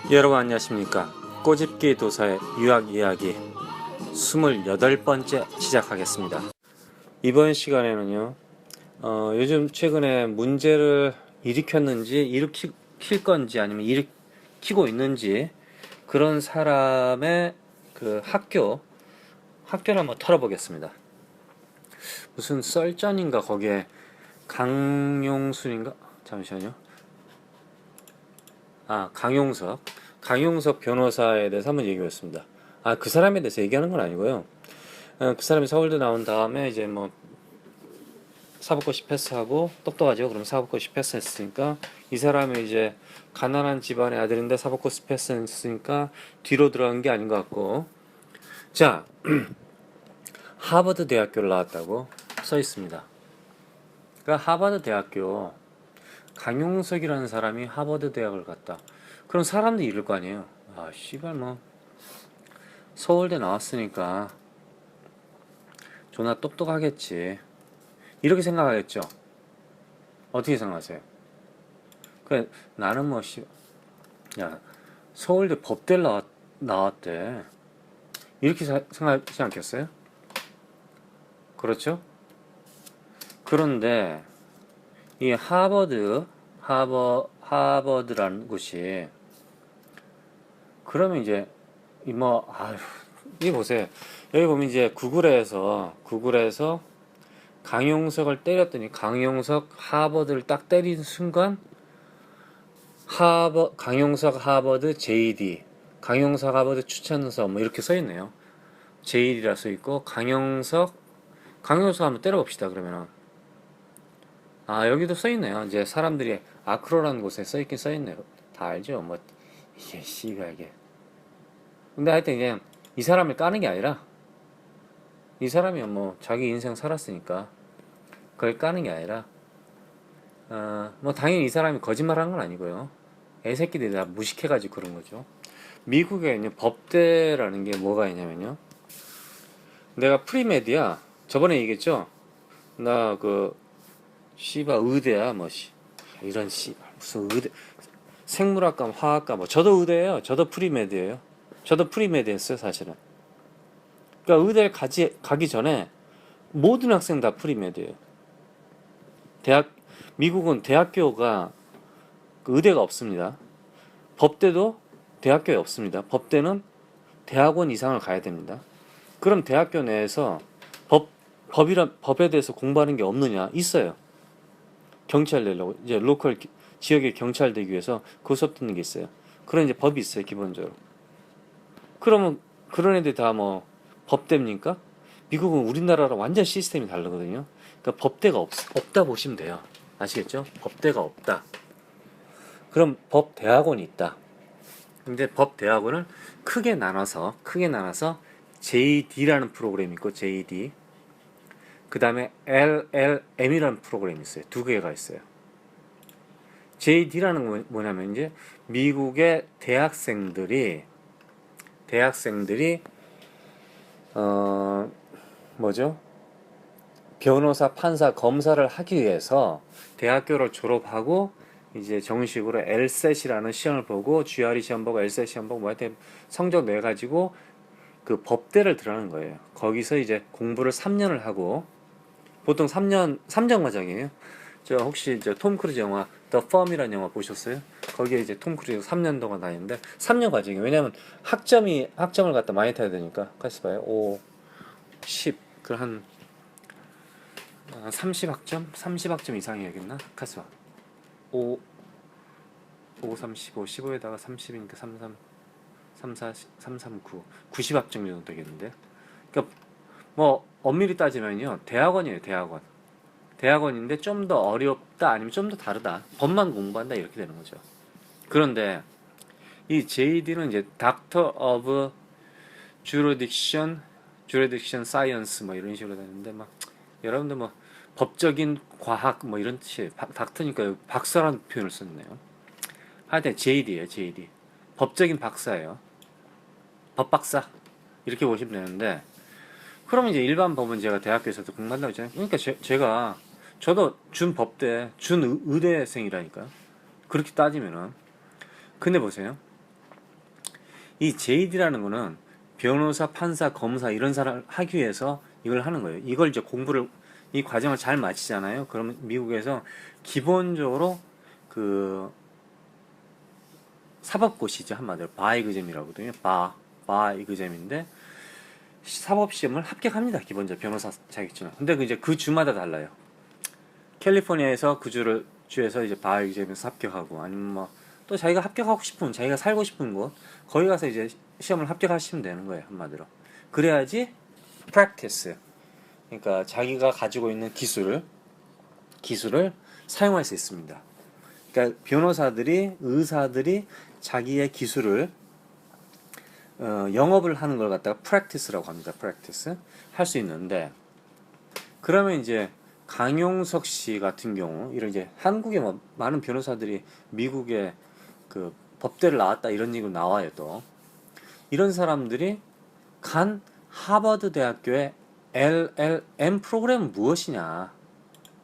여러분 안녕하십니까. 꼬집기 도서의 유학 이야기 28번째 시작하겠습니다. 이번 시간에는요, 요즘 최근에 문제를 일으켰는지 일으킬 건지 아니면 일으키고 있는지 그런 사람의 그 학교를 한번 털어보겠습니다. 무슨 썰전인가 거기에 강용순인가? 잠시만요. 강용석 변호사에 대해서 한번 얘기했습니다. 그 사람에 대해서 얘기하는 건 아니고요. 그 사람이 서울대 나온 다음에 이제 뭐 사법고시 패스하고 똑똑하죠. 그럼 사법고시 패스했으니까 이 사람이 이제 가난한 집안의 아들인데 사법고시 패스했으니까 뒤로 들어간 게 아닌 것 같고, 자, 하버드 대학교를 나왔다고 써 있습니다. 그러니까 하버드 대학교, 강용석이라는 사람이 하버드 대학을 갔다. 그럼 사람들이 이럴 거 아니에요. 씨발 뭐 서울대 나왔으니까 존나 똑똑하겠지, 이렇게 생각하겠죠. 어떻게 생각하세요? 그래, 나는 뭐 야, 서울대 법대를 나왔대, 이렇게 생각하지 않겠어요? 그렇죠? 그런데 이 하버드라는 곳이, 그러면 이제 이 보세요. 여기 보면 이제 구글에서 강용석을 때렸더니 강용석 하버드를 딱 때리는 순간 강용석 하버드 JD, 강용석 하버드 추천서 뭐 이렇게 써 있네요. JD라 써 있고 강용석 한번 때려봅시다. 그러면은 여기도 써 있네요. 이제 사람들이 아크로라는 곳에 써 있긴 써 있네요. 다 알죠. 뭐 이게 씨가 이게. 근데 하여튼 이제 이 사람을 까는 게 아니라, 이 사람이 뭐 자기 인생 살았으니까 그걸 까는 게 아니라, 뭐 당연히 이 사람이 거짓말하는 건 아니고요. 애새끼들이 다 무식해가지고 그런 거죠. 미국에 있는 법대라는 게 뭐가 있냐면요. 내가 프리메디야 저번에 얘기했죠. 나 씨바 의대야 뭐 이런 무슨 의대, 생물학과 화학과 뭐 저도 의대예요. 저도 프리메드예요. 저도 프리메드였어요 사실은. 그러니까 의대 가기 전에 모든 학생 다 프리메드예요. 미국은 대학교가 의대가 없습니다. 법대도 대학교에 없습니다. 법대는 대학원 이상을 가야 됩니다. 그럼 대학교 내에서 법에 대해서 공부하는 게 없느냐? 있어요. 경찰 되려고 이제 로컬 지역의 경찰 되기 위해서 그 수업 듣는 게 있어요. 그런 이제 법이 있어요 기본적으로. 그러면 그런 애들 다 뭐 법대입니까? 미국은 우리나라랑 완전 시스템이 다르거든요. 그러니까 법대가 없다 보시면 돼요. 아시겠죠? 법대가 없다. 그럼 법대학원이 있다. 근데 법대학원을 크게 나눠서 JD라는 프로그램이 있고, JD, 그 다음에 LLM이라는 프로그램이 있어요. 두 개가 있어요. JD라는 건 뭐냐면 이제 미국의 대학생들이 변호사, 판사, 검사를 하기 위해서 대학교를 졸업하고 이제 정식으로 LSAT이라는 시험을 보고, GRE 시험 보고 LSAT 시험 보고 뭐 하여튼 성적 내 가지고 그 법대를 들어가는 거예요. 거기서 이제 공부를 3년을 하고, 보통 3년 과정이에요. 저 혹시 톰 크루즈 영화 The Firm이라는 영화 보셨어요? 거기에 이제 톰 크루즈가 3년 동안 다니는데 3년 과정이에요. 왜냐면 학점을 갖다 많이 타야 되니까. 같이 봐요. 5, 10, 한 30학점 이상이야겠나? 같이 봐. 5, 35, 15에다가 30이니까 339, 90학점 정도 되겠는데. 그러니까 뭐 엄밀히 따지면요, 대학원이에요. 대학원인데 좀 더 어렵다 아니면 좀 더 다르다, 법만 공부한다, 이렇게 되는 거죠. 그런데 이 JD는 이제 Doctor of Jurisdiction Science 뭐 이런 식으로 되는데, 막 여러분들 뭐 법적인 과학 뭐 이런 뜻이에요. 닥터니까 박사라는 표현을 썼네요. 하여튼 JD예요. JD. 법적인 박사예요. 법박사 이렇게 보시면 되는데, 그러면 이제 일반 법은 제가 대학교에서도 공부한다고 했잖아요. 그러니까 저도 준의대생이라니까요. 그렇게 따지면은. 근데 보세요. 이 JD라는 거는 변호사, 판사, 검사 이런 사람을 하기 위해서 이걸 하는 거예요. 이걸 이제 공부를 이 과정을 잘 마치잖아요. 그러면 미국에서 기본적으로 그 사법고시죠, 한마디로 바이그잼이라고 하거든요. 바이그잼인데 사법시험을 합격합니다. 기본적으로 변호사 자격증은. 근데 이제 그 주마다 달라요. 캘리포니아에서 그 주에서 이제 바이그잼에서 합격하고 아니면 뭐 또 자기가 합격하고 싶은 자기가 살고 싶은 곳 거기 가서 이제 시험을 합격하시면 되는 거예요, 한마디로. 그래야지 practice, 그러니까 자기가 가지고 있는 기술을 사용할 수 있습니다. 그러니까 변호사들이, 의사들이 자기의 기술을 영업을 하는 걸 갖다가 practice라고 합니다. practice 할 수 있는데, 그러면 이제 강용석 씨 같은 경우 이런 이제 한국에 뭐 많은 변호사들이 미국의 그 법대를 나왔다 이런 얘기가 나와요. 또 이런 사람들이 간 하버드 대학교의 LLM 프로그램은 무엇이냐?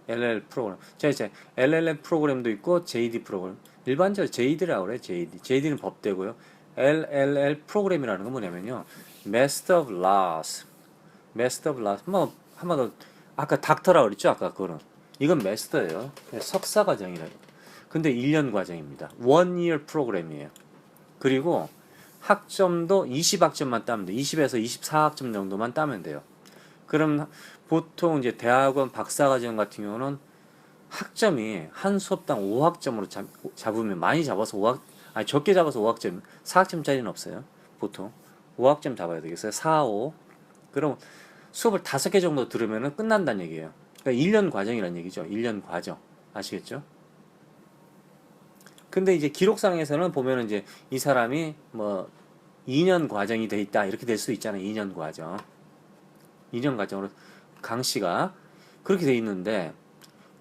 LL 프로그램. 자, 이제 LLM 프로그램도 있고 JD 프로그램. 일반적으로 JD라고 그래요. JD는 법대고요. LLL 프로그램이라는 건 뭐냐면요, Master of Laws. 뭐 한번 더, 아까 닥터라고 그랬죠? 아까 그거는. 이건 마스터예요. 석사 과정이래요. 근데 1년 과정입니다. 1year 프로그램이에요. 그리고 학점도 20학점만 따면 돼요. 20에서 24학점 정도만 따면 돼요. 그럼 보통 이제 대학원 박사과정 같은 경우는 학점이 한 수업당 5학점으로 잡으면, 많이 잡아서 5학, 아니 적게 잡아서 5학점, 4학점짜리는 없어요. 보통 5학점 잡아야 되겠어요. 4, 5. 그럼 수업을 5개 정도 들으면 끝난다는 얘기예요. 그러니까 1년 과정이라는 얘기죠. 1년 과정. 아시겠죠? 근데 이제 기록상에서는 보면은 이제 이 사람이 뭐 2년 과정이 돼 있다 이렇게 될 수 있잖아요. 2년 과정. 2년 과정으로 강 씨가 그렇게 돼 있는데,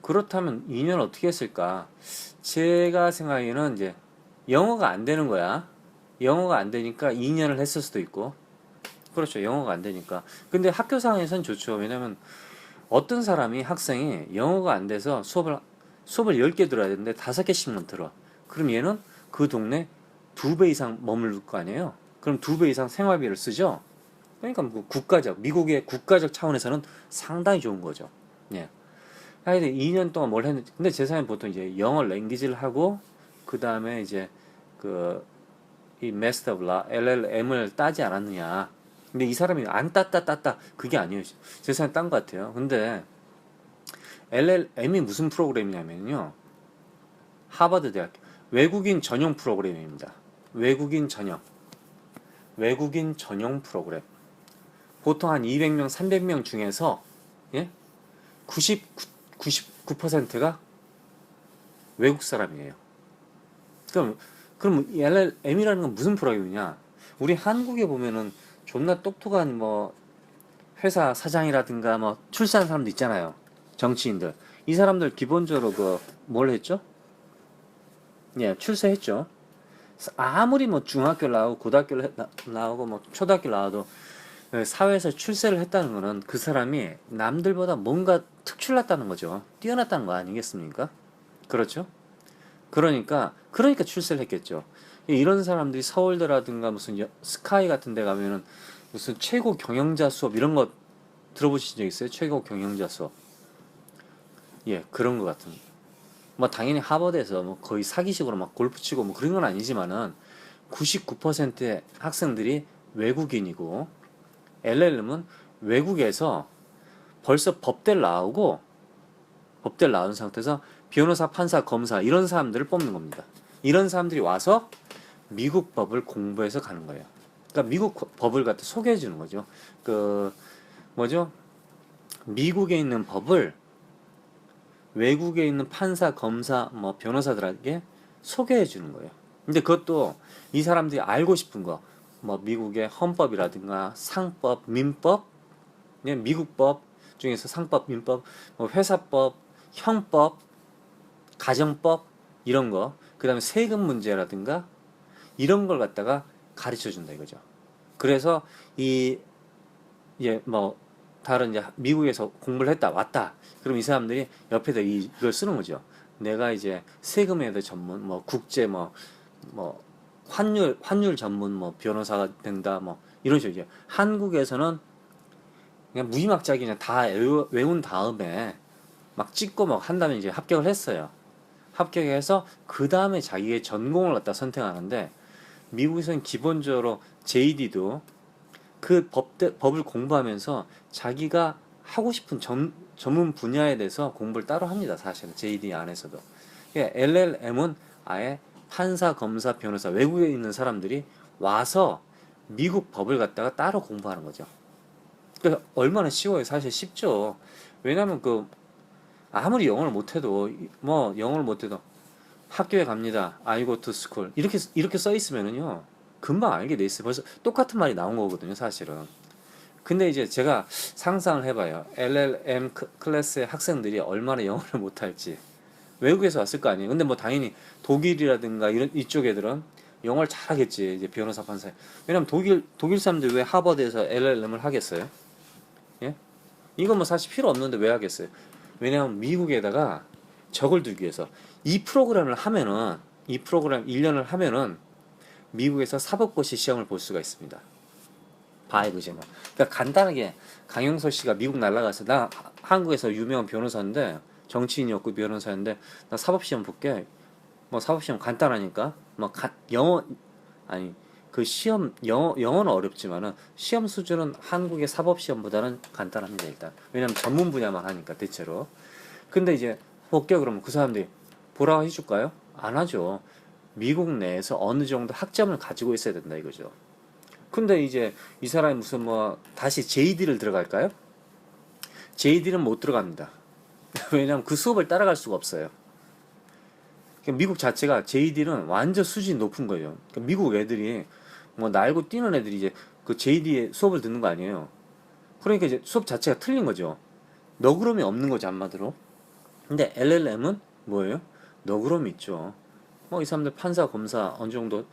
그렇다면 2년 어떻게 했을까? 제가 생각에는 이제 영어가 안 되는 거야. 영어가 안 되니까 2년을 했을 수도 있고. 그렇죠. 영어가 안 되니까. 근데 학교상에선 좋죠. 왜냐면 어떤 사람이, 학생이 영어가 안 돼서 수업을 10개 들어야 되는데 5개씩만 들어. 그럼 얘는 그 동네 2배 이상 머물 거 아니에요. 그럼 2배 이상 생활비를 쓰죠. 그러니까 뭐 미국의 국가적 차원에서는 상당히 좋은 거죠. 예. 하여튼 2년 동안 뭘 했는지. 근데 제 생각엔 보통 이제 영어 랭귀지를 하고 그 다음에 이제 그 이 Master of Law LLM을 따지 않았느냐. 근데 이 사람이 안 땄다 그게 아니에요. 제 생각엔 딴 것 같아요. 근데 LLM이 무슨 프로그램이냐면요, 하버드 대학교 외국인 전용 프로그램입니다. 외국인 전용 프로그램. 보통 한 200명, 300명 중에서, 예? 99%가 외국 사람이에요. 그럼 LLM이라는 건 무슨 프로그램이냐? 우리 한국에 보면은 존나 똑똑한 뭐 회사 사장이라든가 뭐 출세한 사람도 있잖아요. 정치인들. 이 사람들 기본적으로 그 뭘 했죠? 예, 출세했죠. 아무리 뭐 중학교 나오고 고등학교 나오고 뭐 초등학교 나와도 사회에서 출세를 했다는 거는 그 사람이 남들보다 뭔가 특출났다는 거죠. 뛰어났다는 거 아니겠습니까? 그렇죠? 그러니까 출세를 했겠죠. 이런 사람들이 서울대라든가 무슨 스카이 같은 데 가면은 무슨 최고 경영자 수업 이런 거 들어보신 적 있어요? 최고 경영자 수업. 예, 그런 거 같은. 뭐 당연히 하버드에서 뭐 거의 사기식으로 막 골프 치고 뭐 그런 건 아니지만은 99%의 학생들이 외국인이고, LLM은 외국에서 벌써 법대를 나온 상태에서 변호사, 판사, 검사 이런 사람들을 뽑는 겁니다. 이런 사람들이 와서 미국 법을 공부해서 가는 거예요. 그러니까 미국 법을 갖다 소개해 주는 거죠. 그 뭐죠? 미국에 있는 법을 외국에 있는 판사, 검사, 뭐 변호사들에게 소개해 주는 거예요. 근데 그것도 이 사람들이 알고 싶은 거, 뭐 미국의 헌법이라든가 상법, 민법, 미국 법 중에서 상법, 민법, 뭐 회사법, 형법, 가정법 이런 거, 그다음에 세금 문제라든가 이런 걸 갖다가 가르쳐 준다 이거죠. 그래서 뭐 다른 이제 미국에서 공부를 했다 왔다. 그럼 이 사람들이 옆에다 이걸 쓰는 거죠. 내가 이제 세금에 대해 전문, 뭐 국제 뭐 환율 전문 뭐 변호사가 된다 뭐 이런 식이죠. 이제 한국에서는 그냥 무지막지하게 그냥 다 외운 다음에 막 찍고 막 한다면 이제 합격을 했어요. 합격해서 그 다음에 자기의 전공을 갖다 선택하는데, 미국에서는 기본적으로 JD도 그 법을 공부하면서 자기가 하고 싶은 전문 분야에 대해서 공부를 따로 합니다. 사실은 JD 안에서도. LLM은 아예 판사, 검사, 변호사, 외국에 있는 사람들이 와서 미국 법을 갖다가 따로 공부하는 거죠. 그러니까 얼마나 쉬워요. 사실 쉽죠. 왜냐면 그 아무리 영어를 못해도 학교에 갑니다. I go to school. 이렇게 써 있으면은요. 금방 알게 돼 있어요. 벌써 똑같은 말이 나온 거거든요, 사실은. 근데 이제 제가 상상을 해봐요. LLM 클래스의 학생들이 얼마나 영어를 못할지. 외국에서 왔을 거 아니에요. 근데 뭐 당연히 독일이라든가 이쪽 애들은 영어를 잘하겠지. 이제 변호사, 판사. 왜냐면 독일 사람들이 왜 하버드에서 LLM을 하겠어요? 예? 이건 뭐 사실 필요 없는데 왜 하겠어요? 왜냐면 미국에다가 적을 두기 위해서 이 프로그램 1년을 하면은 미국에서 사법고시 시험을 볼 수가 있습니다. 봐요, 그지 뭐. 그러니까 간단하게 강용서 씨가 미국 날아가서 나 한국에서 유명한 변호사인데 정치인이었고 변호사인데 나 사법시험 볼게. 뭐 사법시험 간단하니까 뭐 영어 아니 그 시험 영어는 어렵지만은 시험 수준은 한국의 사법시험보다는 간단합니다 일단. 왜냐면 전문 분야만 하니까 대체로. 근데 이제 볼게 그러면 그 사람들이 보라고 해줄까요? 안 하죠. 미국 내에서 어느 정도 학점을 가지고 있어야 된다 이거죠. 근데 이제 이 사람이 무슨 뭐 다시 JD를 들어갈까요? JD는 못 들어갑니다. 왜냐면 그 수업을 따라갈 수가 없어요. 그러니까 미국 자체가 JD는 완전 수준이 높은 거예요. 그러니까 미국 애들이 뭐 날고 뛰는 애들이 이제 그 JD의 수업을 듣는 거 아니에요. 그러니까 이제 수업 자체가 틀린 거죠. 너그럼이 없는 거죠, 한마디로. 근데 LLM은 뭐예요? 너그럼이 있죠. 뭐 이 사람들 판사, 검사 어느 정도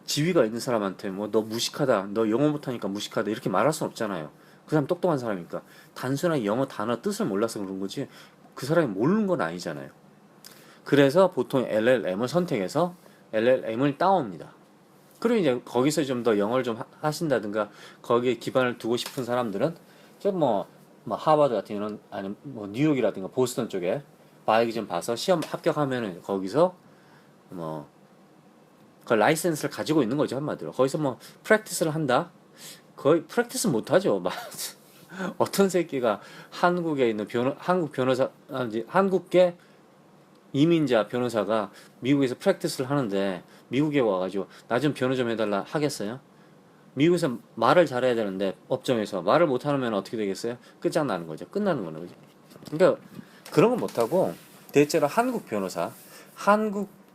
지위가 있는 사람한테 뭐 너 무식하다, 너 영어 못하니까 무식하다 이렇게 말할 순 없잖아요. 그 사람 똑똑한 사람이니까. 단순하게 영어 단어 뜻을 몰라서 그런 거지 그 사람이 모르는 건 아니잖아요. 그래서 보통 LLM을 선택해서 LLM을 따옵니다. 그리고 이제 거기서 좀 더 영어를 좀 하신다든가 거기에 기반을 두고 싶은 사람들은 뭐 하버드 같은 경우는 아니면 뭐 뉴욕이라든가 보스턴 쪽에 바이기 좀 봐서 시험 합격하면은 거기서 뭐 그 라이센스를 가지고 있는 거죠 한마디로. 거기서 뭐 프랙티스를 한다. 거의 프랙티스 못 하죠. 막 어떤 새끼가 한국에 있는 한국 변호사 한국계 이민자 변호사가 미국에서 프랙티스를 하는데 미국에 와가지고 나 좀 변호 좀 해달라 하겠어요? 미국에서 말을 잘해야 되는데 업종에서 말을 못하면 어떻게 되겠어요? 끝장나는 거죠. 끝나는 거는 거죠. 그러니까 그런 건 못하고 대체로 한국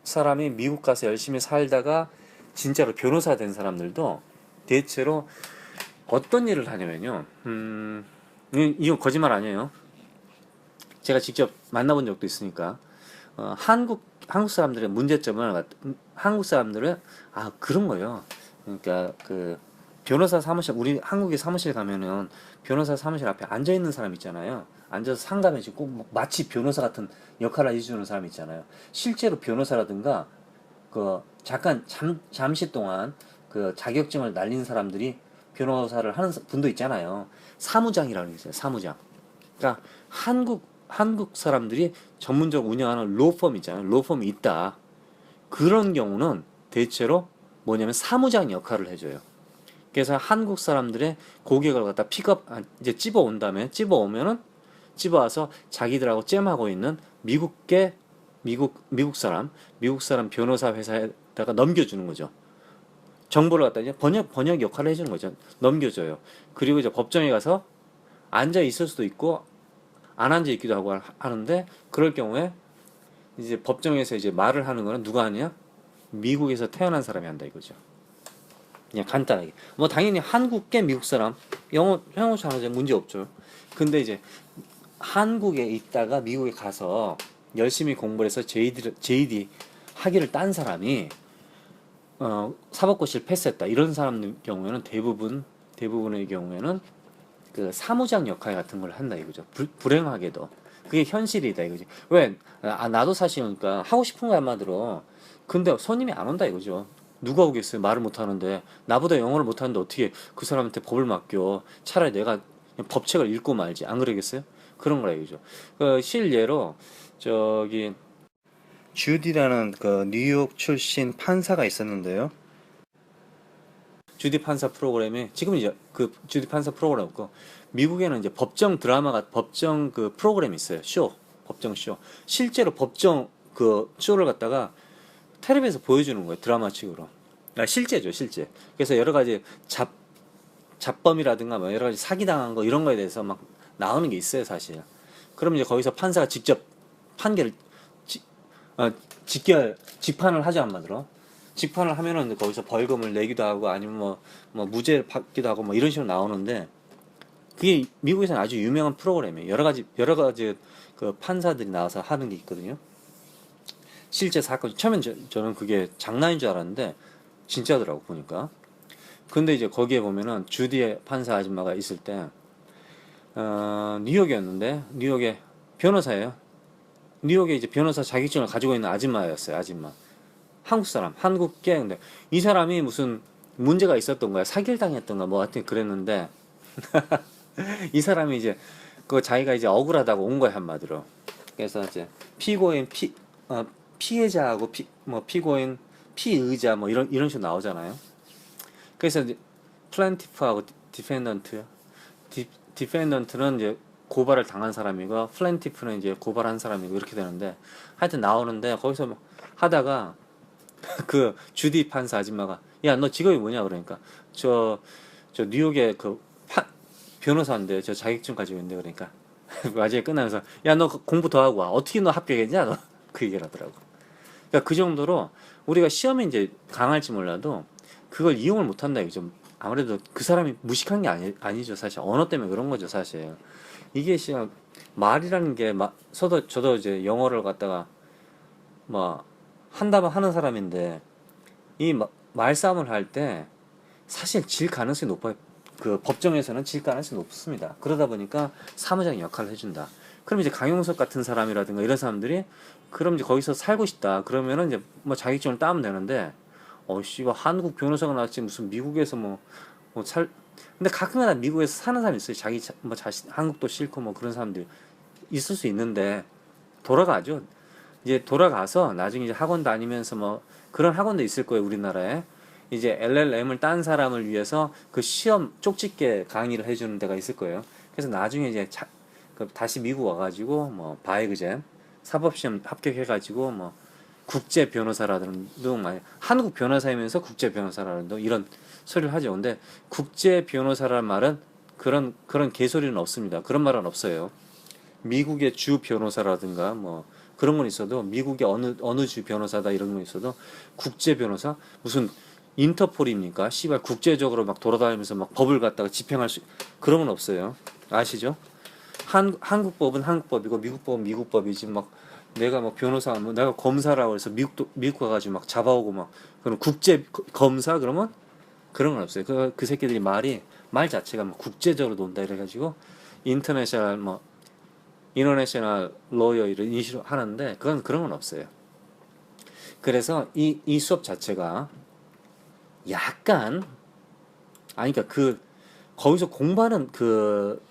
사람이 미국 가서 열심히 살다가 진짜로 변호사 된 사람들도 대체로 어떤 일을 하냐면요. 이건 거짓말 아니에요. 제가 직접 만나본 적도 있으니까. 한국 사람들의 문제점은 한국 사람들은 그런 거예요. 그러니까 그 변호사 사무실 우리 한국의 사무실 가면은 변호사 사무실 앞에 앉아 있는 사람 있잖아요. 앉아서 상담해주고 꼭 마치 변호사 같은 역할을 해주는 사람 있잖아요. 실제로 변호사라든가 그 잠깐 잠시 동안 그 자격증을 날린 사람들이 변호사를 하는 분도 있잖아요. 사무장이라는 게 있어요. 사무장. 그러니까 한국 사람들이 전문적으로 운영하는 로펌 있잖아요. 로펌이 있다. 그런 경우는 대체로 뭐냐면 사무장 역할을 해줘요. 그래서 한국 사람들의 고객을 갖다 이제 집어온 다음에 집어와서 자기들하고 잼하고 있는 미국 사람 변호사 회사에다가 넘겨주는 거죠. 정보를 갖다 이제 번역 역할을 해주는 거죠. 넘겨줘요. 그리고 이제 법정에 가서 앉아 있을 수도 있고 안 앉아 있기도 하고 하는데 그럴 경우에 이제 법정에서 이제 말을 하는 거는 누가 하냐? 미국에서 태어난 사람이 한다 이거죠. 그냥 간단하게. 뭐 당연히 한국계 미국 사람 영어 잘하죠. 문제 없죠. 근데 이제 한국에 있다가 미국에 가서 열심히 공부를 해서 JD 학위를 딴 사람이 사법고시를 패스했다. 이런 사람 경우에는 대부분의 경우에는 그 사무장 역할 같은 걸 한다 이거죠. 불행하게도 그게 현실이다 이거지. 왜 나도 사실 그러니까 하고 싶은 거 한마디로 근데 손님이 안 온다 이거죠. 누가 오겠어요? 말을 못하는데. 나보다 영어를 못하는데 어떻게 그 사람한테 법을 맡겨. 차라리 내가 법책을 읽고 말지. 안 그러겠어요? 그런 거라 이거죠. 실예로 저기 주디라는 그 뉴욕 출신 판사가 있었는데요. 주디 판사 프로그램이 지금 이제 그 주디 판사 프로그램 없고 미국에는 이제 법정 드라마가 법정 그 프로그램이 있어요. 쇼. 법정 쇼. 실제로 법정 그 쇼를 갖다가 텔레비에서 보여주는 거예요. 드라마식으로. 실제죠, 실제. 그래서 여러 가지 잡범이라든가 뭐 여러 가지 사기당한 거 이런 거에 대해서 막 나오는 게 있어요, 사실. 그럼 이제 거기서 판사가 직접 판결을 직판을 하죠, 한마디로. 직판을 하면은 거기서 벌금을 내기도 하고 아니면 뭐 무죄를 받기도 하고 뭐 이런 식으로 나오는데 그게 미국에서는 아주 유명한 프로그램이에요. 여러 가지 그 판사들이 나와서 하는 게 있거든요. 실제 사건 처음엔 저는 그게 장난인 줄 알았는데 진짜더라고 보니까. 근데 이제 거기에 보면은 주디의 판사 아줌마가 있을 때 뉴욕이었는데 뉴욕의 변호사예요. 뉴욕에 이제 변호사 자격증을 가지고 있는 아줌마였어요. 아줌마. 한국 사람, 한국계. 근데 이 사람이 무슨 문제가 있었던 거야. 사기를 당했던가 뭐 하여튼 그랬는데 이 사람이 이제 그 자기가 이제 억울하다고 온 거야 한마디로. 그래서 이제 피고인 피해자하고 뭐 피고인 피의자 뭐 이런 식으로 나오잖아요. 그래서 이제 플랜티프하고 디펜던트는 이제 고발을 당한 사람이고 플랜티프는 이제 고발한 사람이고 이렇게 되는데 하여튼 나오는데 거기서 막 하다가 그 주디 판사 아줌마가 야 너 직업이 뭐냐 그러니까 저 뉴욕의 그 변호사인데 저 자격증 가지고 있는데 그러니까 마지막에 끝나면서 야 너 공부 더 하고 와 어떻게 너 합격했냐 너 그 얘기를 하더라고. 그러니까 그 정도로 우리가 시험에 이제 강할지 몰라도 그걸 이용을 못한다 이거죠. 아무래도 그 사람이 무식한 게 아니죠 사실. 언어 때문에 그런 거죠 사실. 이게 시험 말이라는 게 저도 이제 영어를 갖다가 뭐 한다면 하는 사람인데 이 말싸움을 할 때 사실 질 가능성이 높아요. 그 법정에서는 질 가능성이 높습니다. 그러다 보니까 사무장이 역할을 해준다. 그럼 이제 강용석 같은 사람이라든가 이런 사람들이 그럼 이제 거기서 살고 싶다. 그러면은 이제 뭐 자격증을 따면 되는데 씨발 한국 변호사가 나왔지 무슨 미국에서 근데 가끔가다 미국에서 사는 사람이 있어요. 뭐 자신 한국도 싫고 뭐 그런 사람들 있을 수 있는데 돌아가죠. 이제 돌아가서 나중에 이제 학원 다니면서 뭐 그런 학원도 있을 거예요 우리나라에. 이제 LLM을 딴 사람을 위해서 그 시험 쪽집게 강의를 해주는 데가 있을 거예요. 그래서 나중에 이제 다시 미국 와가지고 뭐 바이그젠 사법시험 합격해가지고 뭐 국제 변호사라든가 많이 한국 변호사이면서 국제 변호사라든가 이런 소리를 하죠. 근데 국제 변호사라는 말은 그런 개소리는 없습니다. 그런 말은 없어요. 미국의 주 변호사라든가 뭐 그런 건 있어도 미국의 어느 주 변호사다 이런 건 있어도 국제 변호사 무슨 인터폴입니까? 씨발 국제적으로 막 돌아다니면서 막 법을 갖다가 집행할 수 그런 건 없어요. 아시죠? 한국법은 한국법이고 미국법은 미국법이지 막 내가 뭐 변호사 뭐 내가 검사라고 해서 미국 가가지고 막 잡아오고 막 그런 국제 검사 그러면 그런 건 없어요. 그 새끼들이 말 자체가 뭐 국제적으로 논다 이래가지고 인터내셔널 뭐 인터내셔널 로여 이런 식으로 하는데 그런 건 없어요. 그래서 이 수업 자체가 약간 그러니까 거기서 공부하는 그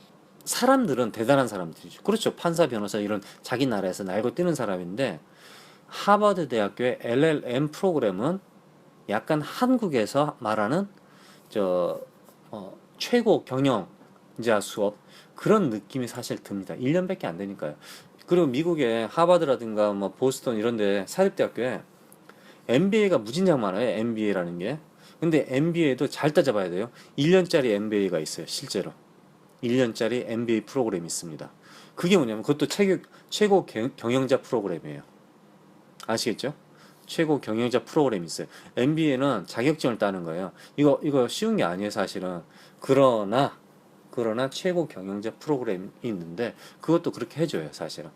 사람들은 대단한 사람들이죠. 그렇죠. 판사, 변호사 이런 자기 나라에서 날고 뛰는 사람인데 하버드 대학교의 LLM 프로그램은 약간 한국에서 말하는 최고 경영자 수업 그런 느낌이 사실 듭니다. 1년밖에 안 되니까요. 그리고 미국의 하버드라든가 뭐 보스턴 이런 데 사립대학교에 MBA가 무진장 많아요. MBA라는 게. 근데 MBA도 잘 따져봐야 돼요. 1년짜리 MBA가 있어요. 실제로. 1년짜리 MBA 프로그램이 있습니다. 그게 뭐냐면 그것도 최고 경영자 프로그램이에요. 아시겠죠? 최고 경영자 프로그램이 있어요. MBA는 자격증을 따는 거예요. 이거 쉬운 게 아니에요, 사실은. 그러나 최고 경영자 프로그램이 있는데 그것도 그렇게 해줘요, 사실은.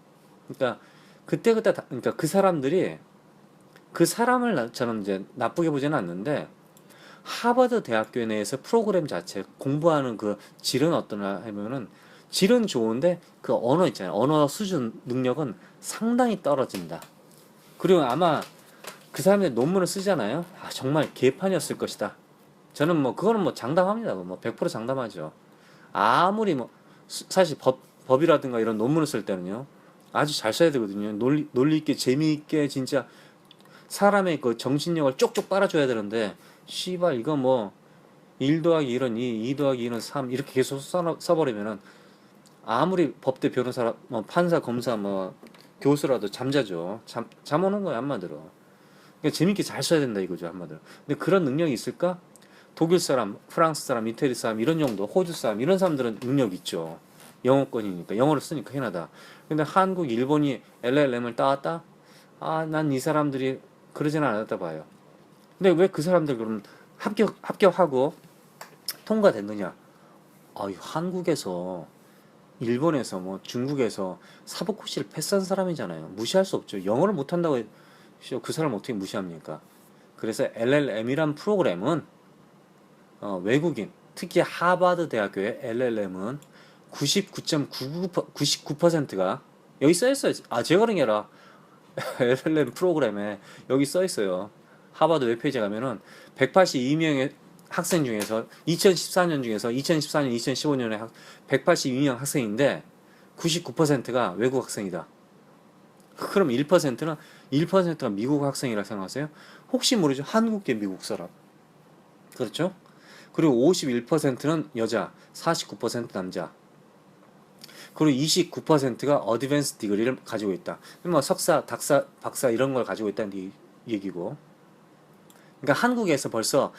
그러니까 그때그때 그러니까 그 사람들이 그 사람을 저는 이제 나쁘게 보지는 않는데 하버드 대학교 내에서 프로그램 자체 공부하는 그 질은 어떠냐 하면은 질은 좋은데 그 언어 있잖아요. 언어 수준 능력은 상당히 떨어진다. 그리고 아마 그 사람들이 논문을 쓰잖아요. 아, 정말 개판이었을 것이다. 저는 뭐 그거는 뭐 장담합니다. 뭐 100% 장담하죠. 아무리 뭐 사실 법이라든가 이런 논문을 쓸 때는요. 아주 잘 써야 되거든요. 논리 있게 재미있게 진짜 사람의 그 정신력을 쪽쪽 빨아줘야 되는데 씨발 이거 뭐 1 더하기 1은 2, 2 더하기 2는 3 이렇게 계속 써버리면은 아무리 법대 변호사, 뭐 판사, 검사, 뭐 교수라도 잠자죠. 잠 오는 거야 한마디로. 그러니까 재밌게 잘 써야 된다 이거죠 한마디로. 근데 그런 능력이 있을까? 독일 사람, 프랑스 사람, 이태리 사람 이런 정도, 호주 사람 이런 사람들은 능력 있죠. 영어권이니까 영어를 쓰니까 흔하다. 근데 한국, 일본이 LLM을 따왔다? 아, 난 이 사람들이 그러지는 않았다 봐요. 근데 왜 그 사람들 그럼 합격하고 통과됐느냐? 아, 한국에서 일본에서 뭐 중국에서 사법고시를 패스한 사람이잖아요. 무시할 수 없죠. 영어를 못한다고 해서 그 사람 어떻게 무시합니까? 그래서 LLM이란 프로그램은 외국인, 특히 하버드 대학교의 LLM은 99.99%가 여기 써 있어요. 아, 제가 그런 게 아니라 LLM 프로그램에 여기 써 있어요. 하버드 웹페이지에 가면은 182명의 학생 중에서 2014년 중에서 2014년, 2015년에 182명 학생인데 99%가 외국 학생이다. 그럼 1%가 미국 학생이라 생각하세요? 혹시 모르죠? 한국계 미국 사람. 그렇죠? 그리고 51%는 여자, 49% 남자. 그리고 29%가 어드밴스 디그리를 가지고 있다. 뭐 석사, 박사 이런 걸 가지고 있다는 얘기고. 그러니까 한국에서 벌써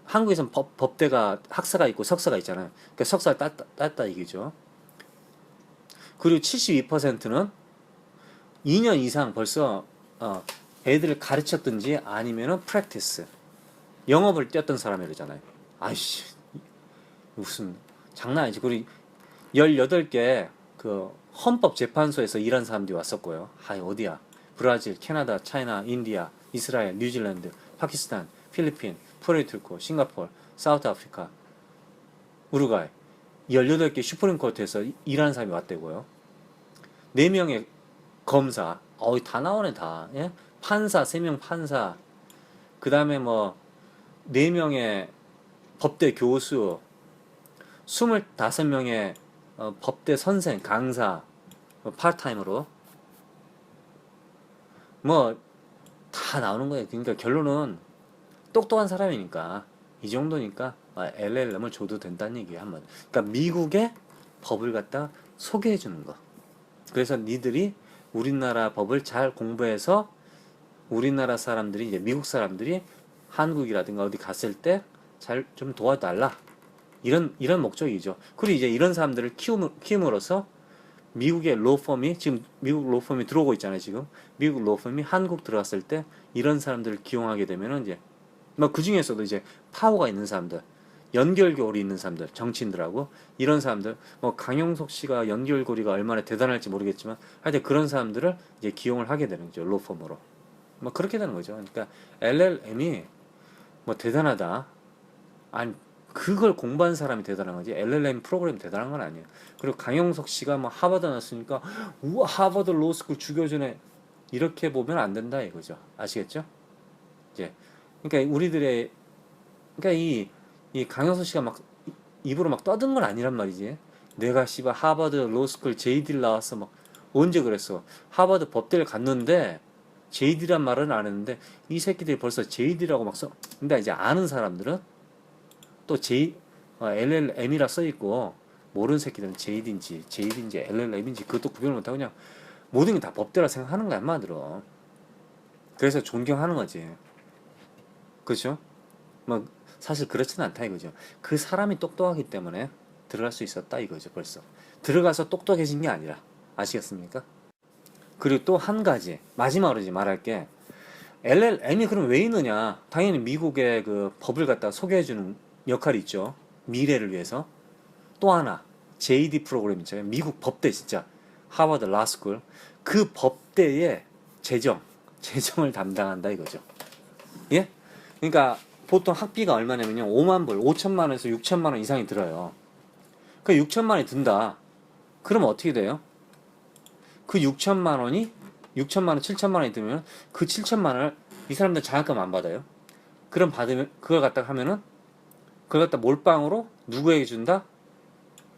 한국에서는 법대가 학사가 있고 석사가 있잖아요. 그러니까 석사를 땄다 얘기죠. 그리고 72%는 2년 이상 벌써 애들을 가르쳤든지 아니면은 프랙티스 영업을 뛰었던 사람이잖아요. 아이씨 무슨 장난 아니지. 그리고 18개 그 헌법재판소에서 일한 사람들이 왔었고요. 어디야? 브라질, 캐나다, 차이나, 인디아, 이스라엘, 뉴질랜드, 파키스탄, 필리핀, 푸에르토리코, 싱가포르, 사우트 아프리카, 우루과이 18개 슈프림 코트에서 일하는 사람이 왔대고요. 4명의 검사, 다 나오네 다. 예? 판사, 3명 판사, 그 다음에 뭐 4명의 법대 교수, 25명의 법대 선생, 강사, 파트타임으로 뭐 다 나오는 거예요. 그러니까 결론은 똑똑한 사람이니까 이 정도니까 LLM을 줘도 된다는 얘기예요. 한번. 그러니까 미국의 법을 갖다 소개해 주는 거. 그래서 니들이 우리나라 법을 잘 공부해서 우리나라 사람들이 이제 미국 사람들이 한국이라든가 어디 갔을 때 잘 좀 도와달라. 이런 목적이죠. 그리고 이제 이런 사람들을 키움으로써 미국의 로펌이 지금 미국 로펌이 들어오고 있잖아요. 지금 미국 로펌이 한국 들어갔을 때 이런 사람들을 기용하게 되면은 이제 뭐 그 중에서도 이제 파워가 있는 사람들, 연결고리 있는 사람들, 정치인들하고 이런 사람들, 뭐 강용석 씨가 연결고리가 얼마나 대단할지 모르겠지만 하여튼 그런 사람들을 이제 기용을 하게 되는 거죠. 로펌으로. 뭐 그렇게 되는 거죠. 그러니까 LLM이 뭐 대단하다. 아니 그걸 공부한 사람이 대단한 거지 LLM 프로그램이 대단한 건 아니에요. 그리고 강용석 씨가 뭐 하버드 나왔으니까 우와 하버드 로스쿨 죽여주네 이렇게 보면 안 된다 이거죠. 아시겠죠? 이제 그러니까 우리들의 그러니까 이 강용석 씨가 막 입으로 막 떠든 건 아니란 말이지. 내가 씨발 하버드 로스쿨 JD를 나왔어 막 언제 그랬어? 하버드 법대를 갔는데 JD란 말은 안 했는데 이 새끼들이 벌써 JD라고 막 써. 근데 이제 아는 사람들은 또 LLM이라 써있고 모르는 새끼들은 JD인지 LLM인지 그것도 구별을 못하고 그냥 모든 게 다 법대라 생각하는 거야 한마디로. 그래서 존경하는 거지. 그렇죠? 뭐 사실 그렇지는 않다 이거죠. 그 사람이 똑똑하기 때문에 들어갈 수 있었다 이거죠. 벌써 들어가서 똑똑해진 게 아니라. 아시겠습니까? 그리고 또 한 가지 마지막으로 이제 말할 게 LLM이 그럼 왜 있느냐. 당연히 미국의 그 법을 갖다 소개해주는 역할이 있죠. 미래를 위해서. 또 하나 JD 프로그램 있잖아요. 미국 법대 진짜 하버드 라스쿨 그 법대의 재정을 담당한다 이거죠. 예? 그러니까 보통 학비가 얼마냐면요. 5만 불, 5천만 원에서 6천만 원 이상이 들어요. 그 6천만 원이 든다. 그럼 어떻게 돼요? 그 6천만 원이 6천만 원, 7천만 원이 들면 그 7천만 원을 이 사람들 장학금 안 받아요. 그럼 받으면 그걸 갖다가 하면은 그걸 갖다 몰빵으로 누구에게 준다?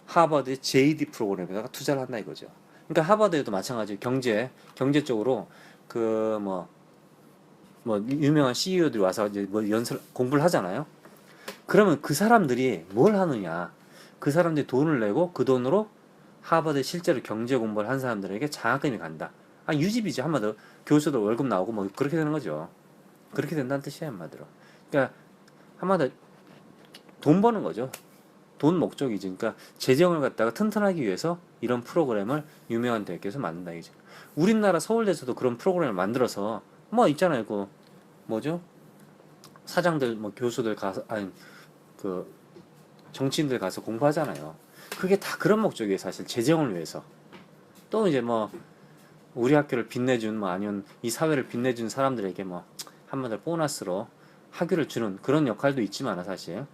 하버드 JD 프로그램에다가 투자를 한다 이거죠. 그러니까 하버드에도 마찬가지로 경제 쪽으로 그 뭐 유명한 CEO들이 와서 이제 뭐 연설 공부를 하잖아요. 그러면 그 사람들이 뭘 하느냐? 그 사람들이 돈을 내고 그 돈으로 하버드에 실제로 경제 공부를 한 사람들에게 장학금이 간다. 아, 유지비죠. 한마디로 교수도 월급 나오고 뭐 그렇게 되는 거죠. 그렇게 된다는 뜻이에요, 한마디로. 그러니까 한마디로 돈 버는 거죠. 돈 목적이지. 그러니까 재정을 갖다가 튼튼하기 위해서 이런 프로그램을 유명한 대학교에서 만든다 이죠. 우리나라 서울대에서도 그런 프로그램을 만들어서 뭐 있잖아요. 그 뭐죠? 사장들 뭐 교수들 가서 아니 그 정치인들 가서 공부하잖아요. 그게 다 그런 목적이에요. 사실 재정을 위해서. 또 이제 뭐 우리 학교를 빛내준 뭐 아니면 이 사회를 빛내준 사람들에게 뭐 한마디로 보너스로 학위를 주는 그런 역할도 있지만 사실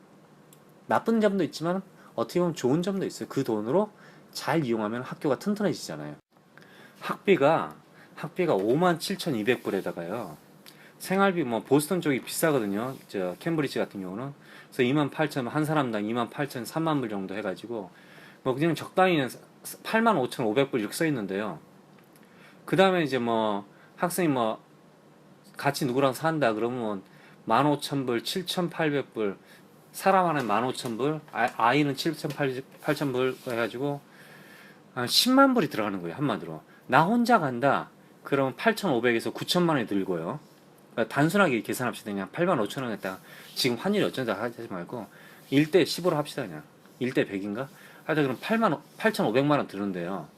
나쁜 점도 있지만 어떻게 보면 좋은 점도 있어요. 그 돈으로 잘 이용하면 학교가 튼튼해지잖아요. 학비가 57,200불에다가요. 생활비 뭐 보스턴 쪽이 비싸거든요. 저 캠브리지 같은 경우는. 그래서 28,000 한 사람당 28,000 3만 불 정도 해가지고 뭐 그냥 적당히는 85,500불 이렇게 써 있는데요. 그 다음에 이제 뭐 학생이 뭐 같이 누구랑 산다 그러면 15,000불, 7,800불 사람 하나에 15,000불, 아이는 7,800불 해가지고 한 10만 불이 들어가는 거예요. 한마디로. 나 혼자 간다. 그러면 8,500에서 9천만 원이 들고요. 그러니까 단순하게 계산합시다. 그냥 8만 5천 원 했다가 지금 환율이 어쩐다 하지 말고 1대 10으로 합시다. 그냥 1대 100인가? 하여튼 그럼 8,500만 원 드는데요.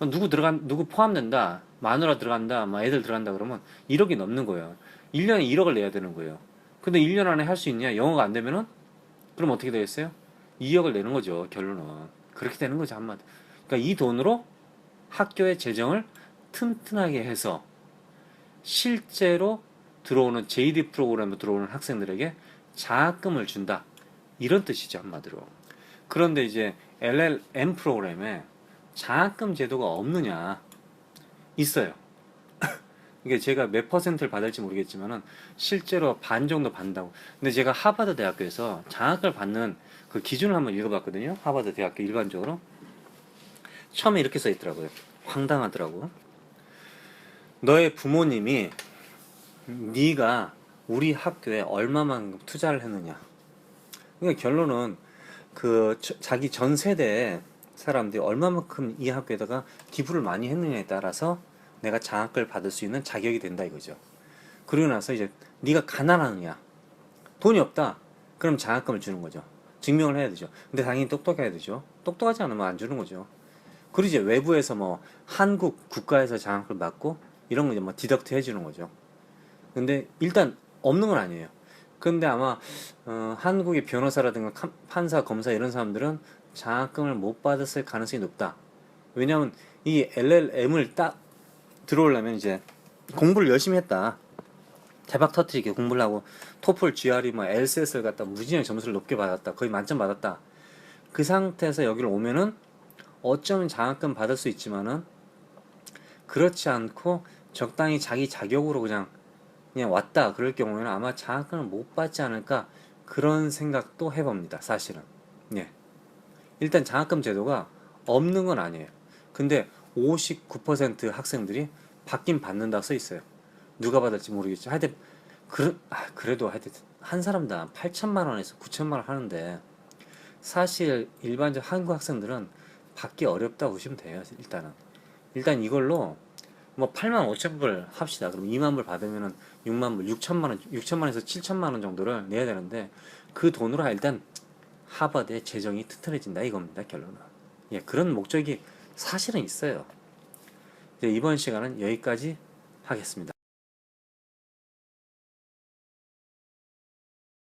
누구 포함된다. 마누라 들어간다. 뭐 애들 들어간다 그러면 1억이 넘는 거예요. 1년에 1억을 내야 되는 거예요. 근데 1년 안에 할 수 있냐? 영어가 안 되면은 그럼 어떻게 되겠어요? 2억을 내는 거죠. 결론은. 그렇게 되는 거죠. 한마디. 그러니까 이 돈으로 학교의 재정을 튼튼하게 해서 실제로 들어오는 JD 프로그램으로 들어오는 학생들에게 장학금을 준다. 이런 뜻이죠. 한마디로. 그런데 이제 LLM 프로그램에 장학금 제도가 없느냐? 있어요. 이게 제가 몇 퍼센트를 받을지 모르겠지만은 실제로 반 정도 받는다고. 근데 제가 하버드 대학교에서 장학금을 받는 그 기준을 한번 읽어봤거든요. 하버드 대학교 일반적으로. 처음에 이렇게 써 있더라고요. 황당하더라고. 너의 부모님이 네가 우리 학교에 얼마만큼 투자를 했느냐. 그러니까 결론은 그 자기 전 세대 사람들이 얼마만큼 이 학교에다가 기부를 많이 했느냐에 따라서 내가 장학금을 받을 수 있는 자격이 된다 이거죠. 그러고 나서 이제 네가 가난하느냐, 돈이 없다. 그럼 장학금을 주는 거죠. 증명을 해야 되죠. 근데 당연히 똑똑해야 되죠. 똑똑하지 않으면 안 주는 거죠. 그리고 이제 외부에서 뭐 한국 국가에서 장학금을 받고 이런 거 이제 뭐 디덕트 해주는 거죠. 근데 일단 없는 건 아니에요. 근데 아마 한국의 변호사라든가 판사, 검사 이런 사람들은 장학금을 못 받았을 가능성이 높다. 왜냐하면 이 LLM을 딱 들어오려면 이제 공부를 열심히 했다. 대박 터뜨리게 공부를 하고 토플, GRE, 뭐 LCS를 갖다 무진하게 점수를 높게 받았다. 거의 만점 받았다. 그 상태에서 여기를 오면은 어쩌면 장학금 받을 수 있지만은 그렇지 않고 적당히 자기 자격으로 그냥 왔다 그럴 경우에는 아마 장학금을 못 받지 않을까 그런 생각도 해봅니다. 사실은. 예. 일단 장학금 제도가 없는 건 아니에요. 근데 59% 학생들이 받긴 받는다 써 있어요. 누가 받을지 모르겠죠. 하여튼 그래도 하여튼 한 사람당 8천만 원에서 9천만 원 하는데 사실 일반적 한국 학생들은 받기 어렵다고 보시면 돼요. 일단 이걸로 뭐 8만 5천 불 합시다. 그럼 2만 불 받으면은 6만 불, 6천만에서 7천만 원 정도를 내야 되는데 그 돈으로 일단 하버드의 재정이 튼튼해진다 이겁니다. 결론은. 예, 그런 목적이 사실은 있어요. 이번 시간은 여기까지 하겠습니다.